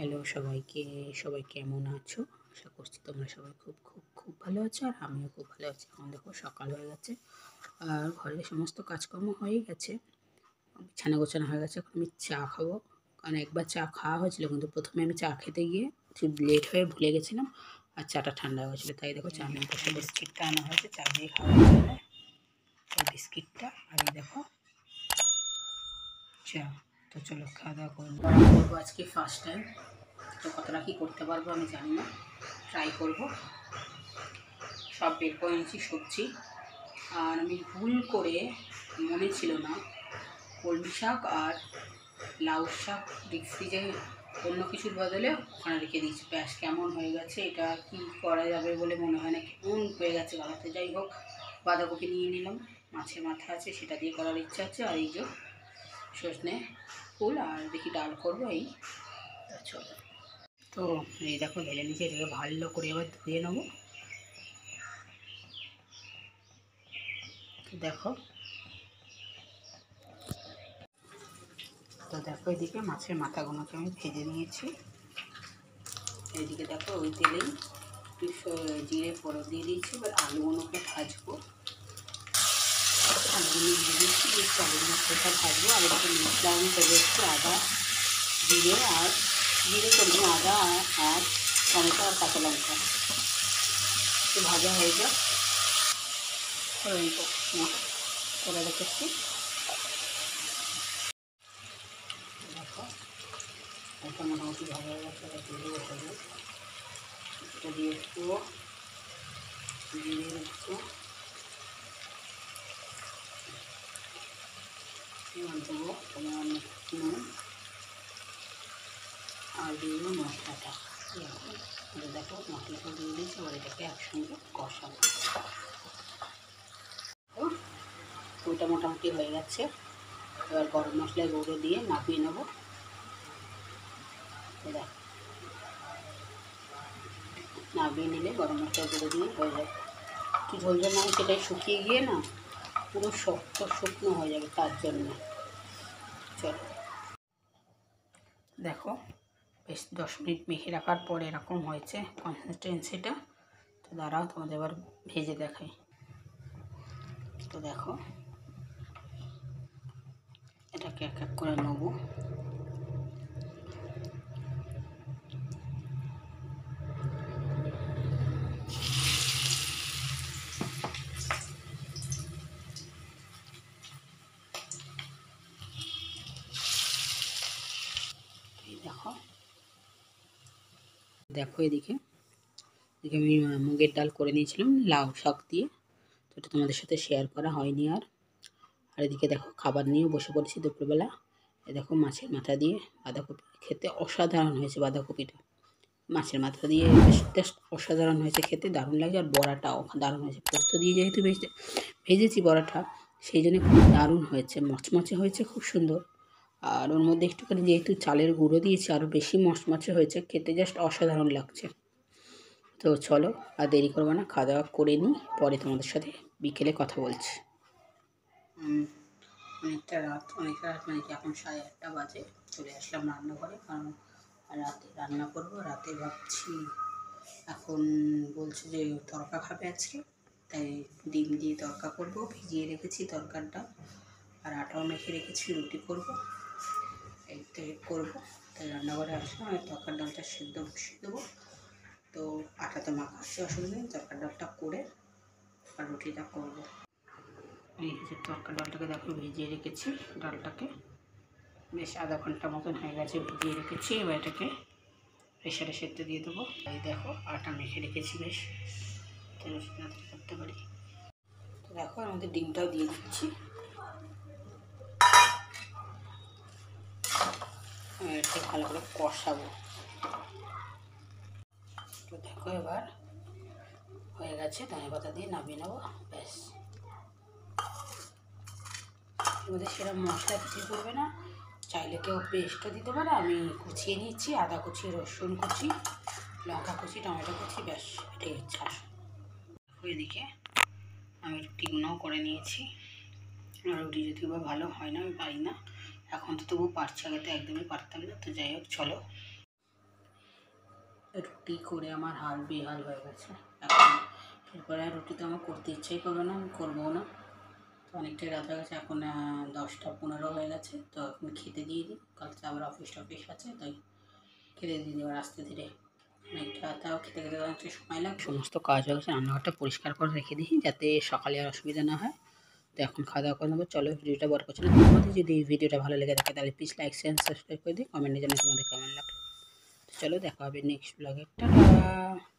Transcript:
Hello সবাইকে, সবাই কেমন আছো? আশা করছি তোমরা সবাই খুব খুব খুব ভালো আছো, আর আমিও খুব ভালো আছি। এখন দেখো সকাল হয়ে গেছে আর ঘরের সমস্ত কাজকর্ম হয়ে গেছে, বিছানা গোছানো হয়ে গেছে। এখন আমি চা খাবো, কারণ একবার চা খাওয়া হয়েছিল, কিন্তু প্রথমে আমি চা খেতে গিয়ে একটু লেট হয়ে ভুলে গেছিলাম আর চাটা ঠান্ডা হয়ে গেছিলো। তাই দেখো চা নিয়ে বসে বিস্কিটটা আনা হয়েছে চা দিয়ে খাওয়ার জন্য। এই বিস্কিটটা আর এই দেখো চা। তো চলো খাওয়া দাওয়া করবো। করবো আজকে ফার্স্ট টাইম, তো কতটা কী করতে পারবো আমি জানি না, ট্রাই করব। সব বের করে নিয়েছি সবজি, আর আমি ভুল করে মনে ছিল না কলমি শাক আর লাউ শাক ডিপ ফ্রিজে অন্য কিছুর বদলে ওখানে রেখে দিয়েছি। ব্যাস কেমন হয়ে গেছে, এটা কি করা যাবে বলে মনে হয় না, কেমন হয়ে গেছে বানাতে। যাই হোক, বাঁধাকপি নিয়ে নিলাম, মাছের মাথা আছে সেটা দিয়ে করার ইচ্ছা আছে, আর এই যে সজনে ফুল, আর দেখি ডাল করবো। এই চলো, তো এই দেখো ঢেলে নিচে, এটাকে ভালো করে এবার ধুয়ে নেবো। দেখো তো দেখো এদিকে মাছের মাথাগুলোকে আমি ভেজে নিয়েছি। এইদিকে দেখো ওই তেলেই জিরে ফোড়ন দিয়ে দিয়েছি। এবার আলুগুলোকে ভাজবো, আলুগুলো দিয়ে দিচ্ছি, একটু আলুগুলোটা ভাজবো। আর একটু মশলা আমি করে একটু আদা জিরে আর জিরে করবো, আদা আর টমেটো আর কাঁচা লঙ্কা একটু ভাজা হয়ে যাক, করে রেখেছি। দেখো এটা মোটামুটি ভালো হয়ে গেছে, এটা দিয়ে বসে যাবে। এটা দিয়ে একটু জিরে একটু দেবো, তোমার নুন আর দিয়ে দেবো মশলাটা। দেখো মশলাটা দিয়ে দিয়েছি, এবার এটাকে একসঙ্গে কষাবো। ওইটা মোটামুটি হয়ে গেছে, এবার গরম মশলায় গুঁড়ো দিয়ে নামিয়ে নেবো। নামিয়ে নিলে গরম মশলা গুঁড়ো দিয়ে হয়ে যাবে। একটু ঝোল ঝোল না, সেটাই শুকিয়ে গিয়ে না পুরো শক্ত শুকনো হয়ে যাবে, তার জন্য। চলো দেখো বেশ 10 মিনিট মেখে রাখার পর এরকম হয়েছে কনসিস্টেন্সিটা। তো দাঁড়াও তোমাদের এবার ভেজে দেখাই। তো দেখো এটাকে এক এক করে নেবো। দেখো দেখো এদিকে আমি মুগের ডাল করে নিয়েছিলাম লাউ শাক দিয়ে, তো এটা তোমাদের সাথে শেয়ার করা হয়নি আর। আর এদিকে দেখো খাবার নিয়েও বসে পড়েছি দুপুরবেলা। এই দেখো মাছের মাথা দিয়ে বাঁধাকপি, খেতে অসাধারণ হয়েছে বাঁধাকপিটা। মাছের মাথা দিয়ে জাস্ট অসাধারণ হয়েছে, খেতে দারুণ লাগে। আর বড়াটাও দারুণ হয়েছে, পোস্ত দিয়ে যেহেতু ভেজেছি বড়াটা, সেই জন্য খুব দারুণ হয়েছে, মচমচে হয়েছে, খুব সুন্দর। আর ওর মধ্যে একটুখানি যেহেতু চালের গুঁড়ো দিয়েছি, আরও বেশি মচমচে হয়েছে, খেতে জাস্ট অসাধারণ লাগছে। তো চলো আর দেরি করবো না, খাওয়া দাওয়া করে নিই, পরে তোমাদের সাথে বিকেলে কথা বলছি। অনেকটা রাত মানে কি এখন 8:30 বাজে। চলে আসলাম রান্নাঘরে, কারণ রাতে রান্না করবো। রাতে ভাবছি, এখন বলছে যে তড়কা খাবে আজকে, তাই ডিম দিয়ে তড়কা করবো। ভিজিয়ে রেখেছি তরকারিটা, আর আটাও মেখে রেখেছি, রুটি করবো, এইটা করবো। তাই রান্নাঘরে আসলাম, আর তরকার ডালটা সেদ্ধ বসিয়ে দেবো। তো আটা তো মাখা আছে, অসুবিধা নেই, তরকার ডালটা করে আর রুটিটা করবো। এই যে তরকার ডালটাকে দেখো ভিজিয়ে রেখেছি, ডালটাকে বেশ আধা ঘন্টা মতন হয়ে গেছে ভিজিয়ে রেখেছি। এবার এটাকে প্রেশারে সেদ্ধ দিয়ে দেবো। এই দেখো আটা মেখে রেখেছি, বেশ করতে পারি। তো দেখো আমাদের ডিমটাও দিয়ে দিচ্ছি, এটাকে ভালো করে কষাবো। তো দেখো এবার হয়ে গেছে, ধনে পাতা দিয়ে নামিয়ে নেবো, ব্যাস। এবার সেরকম মশলা কিছু করবে না, চাইলে কেউ পেস্টও দিতে পারে। আমি কুচিয়ে নিচ্ছি, আদা কুচি, রসুন কুচি, লঙ্কা কুচি, টমেটো কুচি, ব্যাস এটাই হচ্ছে আসল। এদিকে আমি রুটিগুলোও করে নিয়েছি। রুটি যদিও বা ভালো হয় না, আমি পারি না এখন, তো তবুও পারছি, আগে তো একদমই পারতাম না। তো যাই হোক চলো, রুটি করে আমার হাল বেহাল হয়ে গেছে। এখন এরপরে আর রুটি তো আমার করতে ইচ্ছেই করবে না, আমি করবো না। তো অনেকটাই রাত হয়ে গেছে, এখন 10টা 15 হয়ে গেছে। তো এখন খেতে দিয়ে দিই, কালকে আবার অফিস টফিস আছে, তাই খেতে দিয়ে দিই আস্তে ধীরে। অনেকটা তাও খেতে খেতে অনেকটা সময় লাগে। সমস্ত কাজ হয়ে গেছে, রান্নাঘরটা পরিষ্কার করে রেখে দিই যাতে সকালে আর অসুবিধা না হয়। তো এখন খাওয়া দাওয়া করে নেবো। চলো, ভিডিওটা বড় করছি না। তোমাদের যদি এই ভিডিওটা ভালো লেগে থাকে তাহলে প্লিজ লাইক শেয়ার সাবস্ক্রাইব করে দিই। কমেন্টে জানাই তোমাদের কেমন লাগলো। চলো, দেখা হবে নেক্সট ব্লগে। টাটা।